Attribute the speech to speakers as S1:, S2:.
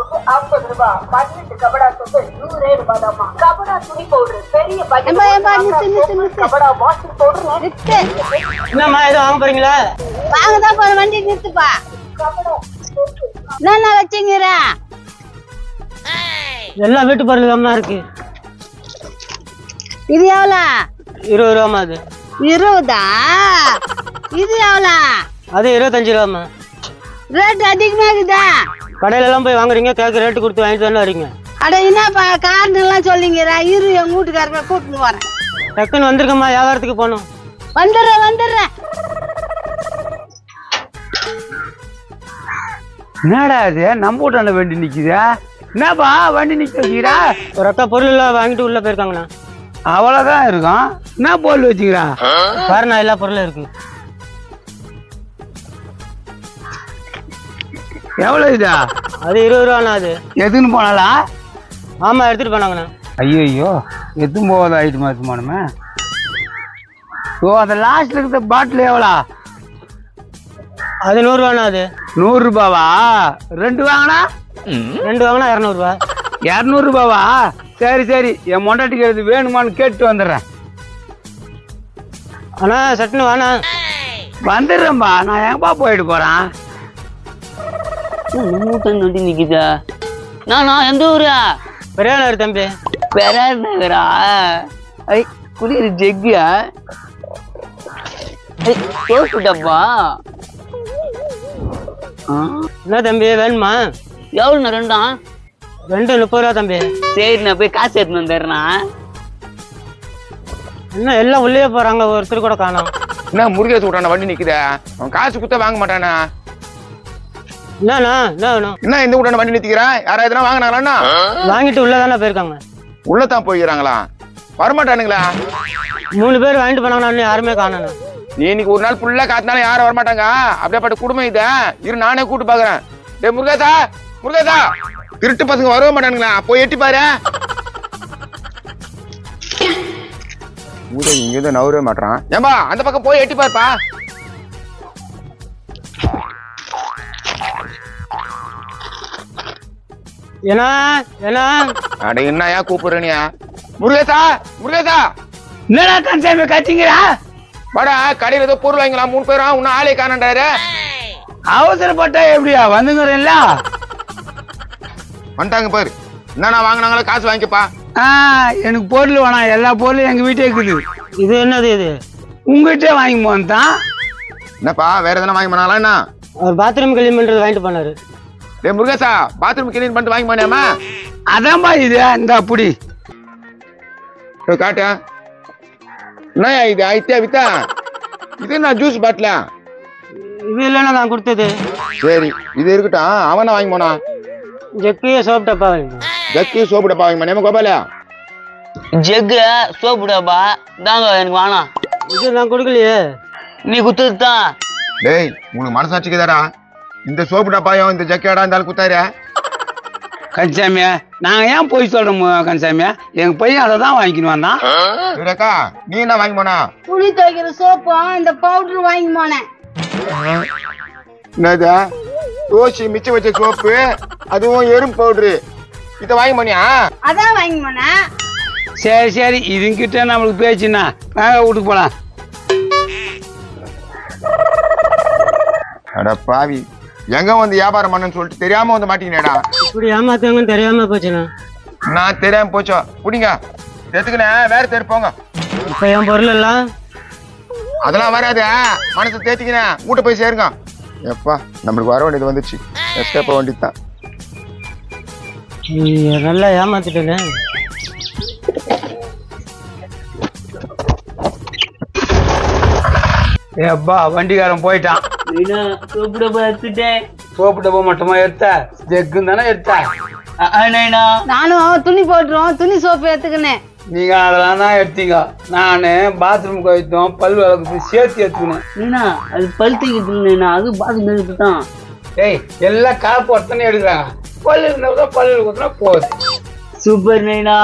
S1: Soap 50 ரூபாய், பன்னெண்டு கபடா soap 100 ரூபாய் தான்மா. கபடா துணி பவுடர் பெரிய கபடா வாஷிங் பவுடர்.
S2: என்னம்மா ஏதோ வாங்க போறீங்களா?
S3: வாங்கதான் போற, வண்டி நிறுத்துப்பா. என்ன வச்சுங்கிற?
S2: எல்லாம் வீட்டு பொருள் தான் இருக்கு.
S3: இது எவ்வளோ?
S2: 20 ரூபாமா. அது
S3: 20? இது எவ்வளோ?
S2: அது 25 ரூபாமா.
S3: ரேட் அதிகமா இருக்குதா?
S2: கடையில எல்லாம் போய் வாங்குறீங்க, கேட்க ரேட்டு கொடுத்து வாங்கிட்டு தானே வரீங்க.
S3: அட என்னப்பா காரணம் எல்லாம் சொல்லிங்கிற? இரு, எங்க வீட்டுக்காரங்க கூட்டின்னு வரேன்.
S2: டக்குன்னு வந்திருக்கம்மா, வியாபாரத்துக்கு போகணும்.
S3: வந்துடுறேன்.
S4: என்னடா அது நம்ம வீட்டாண்ட வண்டி நிக்குதா? என்னப்பா வண்டி நிக்க வச்சுக்கிறா?
S2: ஒரு அக்கா பொருள் எல்லாம் வாங்கிட்டு உள்ள போயிருக்காங்கண்ணா.
S4: அவ்வளவுதான் இருக்கும். என்ன பொருள் வச்சுக்கிறா?
S2: பாருண்ணா, எல்லா பொருளும் இருக்கு.
S4: எவ்வளவு இதா?
S2: அது 20 ரூபாண்ணா. அது
S4: எதுன்னு போனாலா?
S2: ஆமா, எடுத்துட்டு போனாங்கண்ணா.
S4: ஐயோ எதுவும் போகாத ஐட்டமா இருக்குமானுமே. ஓ, அந்த லாஸ்ட்ல இருக்கிற பாட்டில் எவ்வளோ?
S2: அது 100 ரூபாண்ணா. அது
S4: 100 ரூபாவா? 2 வாங்கினா?
S2: 2 வாங்கினா 200 ரூபா.
S4: 200 ரூபாவா? சரி, என் மொண்டாட்டிக்கு எது வேணுமான்னு கேட்டு வந்துடுறேன்.
S2: அண்ணா சட்டுன்னு வாண்ணா.
S4: வந்துடுறேன்பா. நான் எங்கப்பா போயிட்டு போறேன்?
S5: நோண்டி நிக்குதா? நானா எந்த ஊரா?
S2: பெரியார் தம்பி.
S5: பெரியார் நகரா? ஐ குடிக்கிற ஜெக்கியா? சோப்பு டப்பா?
S2: என்ன தம்பி வேணுமா?
S5: எவ்வளோண்ணா? 2
S2: 30 ரூபா தம்பி.
S5: சரி, நான் போய் காசு எடுத்துன்னு வந்துடுறேன்.
S2: என்ன எல்லாம் உள்ளே போறாங்க, ஒருத்தர் கூட காணோம்.
S6: என்ன முருகேசு விட்டான வண்டி நிக்குதா? அவன் காசு குத்த வாங்க மாட்டானா?
S2: என்னண்ணா என்ன வேணும்?
S6: என்ன இந்த விட்டான வண்டி நிறுத்திக்கிறான்? யாரா எதுனா வாங்கினாங்களா?
S2: வாங்கிட்டு உள்ளதானே போயிருக்காங்க.
S6: உள்ளதான் போய்க்கிறாங்களா? வரமாட்டானுங்களா?
S2: 3 பேர் வாங்கிட்டு போனாங்கண்ணா, யாருமே காணணும்.
S6: நீ இன்னைக்கு ஒரு நாள் ஃபுல்லா காத்தினாலும் யாரும் வரமாட்டாங்க. அப்படியேப்பட்ட குடும்பம் இத இரு, நானே கூட்டு பாக்குறேன். டே முருகேசா, திருட்டு பசங்க வரவே மாட்டானுங்களா? போய் எட்டி பாரு. இங்க இருந்து நவரவே மாட்டான். ஏம்பா அந்த பக்கம் போய் எட்டி பாருப்பா. அட என்னயா கூப்பிடுறனியா? முருகேசா
S4: என்னடா கன்சாமி கத்திங்கிறா?
S6: வாடா, கடையில ஏதோ பொருள் வாங்கலாம். 3 பேரும் இன்னும் ஆளே காணண்டாரு.
S4: அவசரப்பட்டா எப்படியா வந்துங்கிறல்ல?
S6: வந்துட்டாங்க பாரு. என்னன்னா வாங்கினாங்களோ காசு வாங்கிக்கப்பா.
S4: எனக்கு பொருள் வேணாம், எல்லா பொருளும் எங்க வீட்டே இருக்குது.
S2: இது என்னது? இது
S4: உங்ககிட்டே வாங்கி போனதான்.
S6: என்னப்பா வேற எதனா வாங்கி போனாங்களா? என்ன
S2: அவர் பாத்ரூம் கிளீன் பண்றது வாங்கிட்டு போனாரு.
S6: டே முருகேசா, பாத்ரூம் கிளீன் பண்ணிட்டு வாங்கி போனியாமா?
S4: அதான்பா இது. இந்த அப்படி
S6: காட்டு. என்னயா இது? ஐத்தியா வித்தா? இது என்ன ஜூஸ் பாட்டிலா?
S2: இது இல்லைன்னா நான் கொடுத்தது.
S6: சரி, இது இருக்கட்டும். அவனா வாங்கி போனா?
S2: ஜெக்கு சோப் டப்பா வாங்கி.
S6: ஜக்கு சோப்பு டப்பா வாங்கி போனேன் கோபால.
S5: ஜெக்கு சோப்பு டப்பா தாங்க, எனக்கு வேணாம்.
S2: இது நான் கொடுக்கலையே.
S5: நீ குத்துதான்.
S6: டேய் உனக்கு மனசாட்சிக்குதாடா? இந்த சோப்பு டப்பாயும் இந்த ஜக்கேடா இருந்தாலும் குத்தாரு.
S4: கன்சாமியா, நாங்க ஏன் போய் சொல்றோம் கன்சாமியா? எங்க பையன் அதை தான் வாங்கிக்கணும் வந்தான்.
S6: நீ என்ன வாங்கி போனா?
S3: துணி துவைக்கிற சோப்பும் இந்த பவுடர் வாங்கி போனேன்.
S6: என்னதா? தோசி மிச்சம் வச்ச சோப்பு, அதுவும் எறும்பு பவுடரு, இத வாங்கி போனியா?
S3: அதான் வாங்கி போனேன்.
S4: சரி, இதுங்கிட்ட நம்மளுக்கு பேச்சுன்னா வாங்க வீட்டுக்கு போலாம்.
S6: அட பாவி, எங்க வந்து வியாபாரம் பண்ணு சொல்லிட்டு தெரியாம வந்து மாட்டீங்கடா.
S2: இப்படி ஏமாத்தாங்கன்னு தெரியாம போச்சுண்ணா.
S6: நான் தெரியாம போச்சோ புடிங்க. எதுக்குண்ணே வேற தேடி போங்க.
S2: இப்ப என் பொருள் எல்லாம்
S6: அதெல்லாம் வராது. மனசை தேத்திக்கினே மூட்டை போய் சேருங்க. எப்பா நம்மளுக்கு வர வேண்டியது வந்துச்சு. எஸ்கேப் வேண்டியதுதான்.
S2: நல்லா ஏமாத்திட்டேன்னு.
S4: ஏப்பா வண்டிக்காரன் போயிட்டான்.
S5: சோப்பு டப்பா எடுத்துட்டேன்.
S4: சோப்பு டப்பா மட்டுமா எடுத்த? ஜெக்குன்னு தானே எடுத்த?
S3: நானும் துணி போட்டுரும், துணி சோப்பு எடுத்துக்கினேன்.
S4: நீங்க அதெல்லாம் தான் எடுத்தீங்க. நானு பாத்ரூம் கழித்தோம், பல் வளர்க்கு சேர்த்து எடுத்துக்கினேன்.
S5: அது பழுத்திக்கிட்டு அது பாத்ரூம் தான்.
S4: ஏய் எல்லாம் காப்பு ஒருத்தனே எடுக்கிறாங்க. பல்லு இருந்தா பல்லு கொடுத்தா போகுது.
S5: சூப்பர் நைனா.